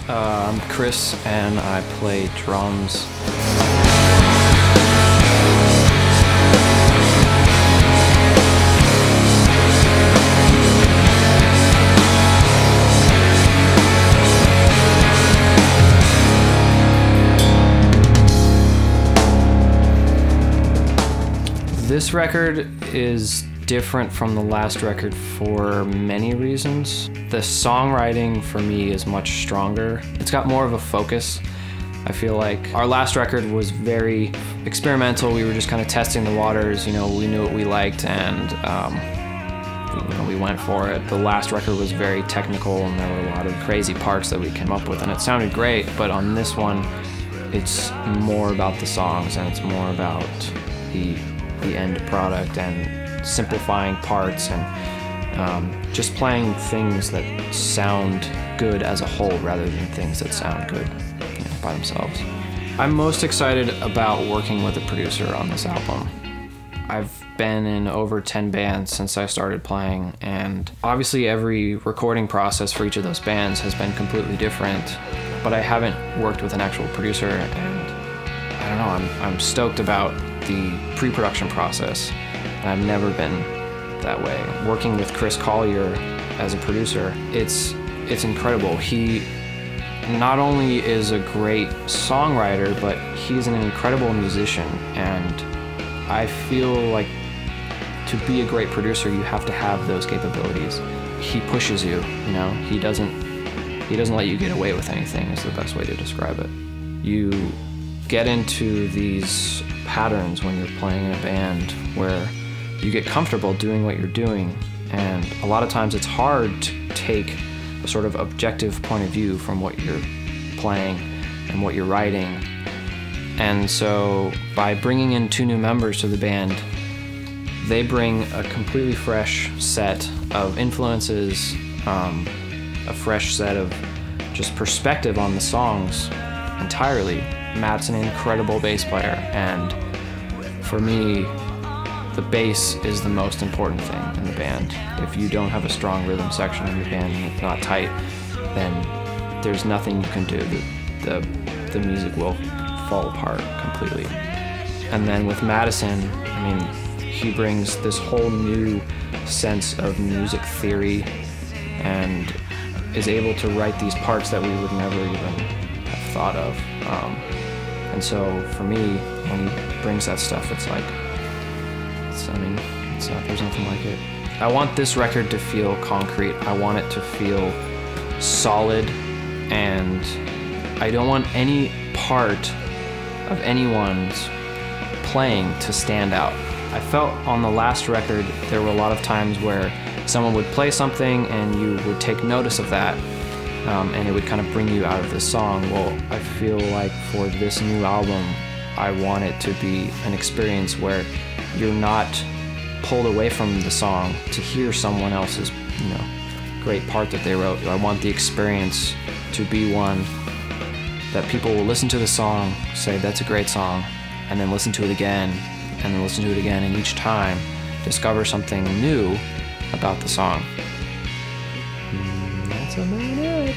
I'm Chris and I play drums. This record is different from the last record for many reasons. The songwriting for me is much stronger. It's got more of a focus. I feel like our last record was very experimental. We were just kind of testing the waters. You know, we knew what we liked and we went for it. The last record was very technical and there were a lot of crazy parts that we came up with and it sounded great, but on this one it's more about the songs and it's more about the end product and simplifying parts and just playing things that sound good as a whole rather than things that sound good, you know, by themselves. I'm most excited about working with a producer on this album. I've been in over 10 bands since I started playing, and obviously every recording process for each of those bands has been completely different, but I haven't worked with an actual producer, and I don't know, I'm stoked about the pre-production process. I've never been that way. Working with Chris Collier as a producer, it's incredible. He not only is a great songwriter, but he's an incredible musician, and I feel like to be a great producer, you have to have those capabilities. He pushes you, you know? He doesn't let you get away with anything, is the best way to describe it. You get into these patterns when you're playing in a band where you get comfortable doing what you're doing, and a lot of times it's hard to take a sort of objective point of view from what you're playing and what you're writing. And so by bringing in 2 new members to the band, they bring a completely fresh set of influences, a fresh set of just perspective on the songs entirely. Matt's an incredible bass player, and for me, the bass is the most important thing in the band. If you don't have a strong rhythm section in the band and it's not tight, then there's nothing you can do. The music will fall apart completely. And then with Madison, I mean, he brings this whole new sense of music theory and is able to write these parts that we would never even have thought of. And so for me, when he brings that stuff, it's like, there's nothing like it. I want this record to feel concrete. I want it to feel solid, and I don't want any part of anyone's playing to stand out. I felt on the last record, there were a lot of times where someone would play something and you would take notice of that, and it would kind of bring you out of the song. Well, I feel like for this new album, I want it to be an experience where you're not pulled away from the song to hear someone else's, you know, great part that they wrote. I want the experience to be one that people will listen to the song, say that's a great song, and then listen to it again, and then listen to it again, and each time discover something new about the song. That's about it.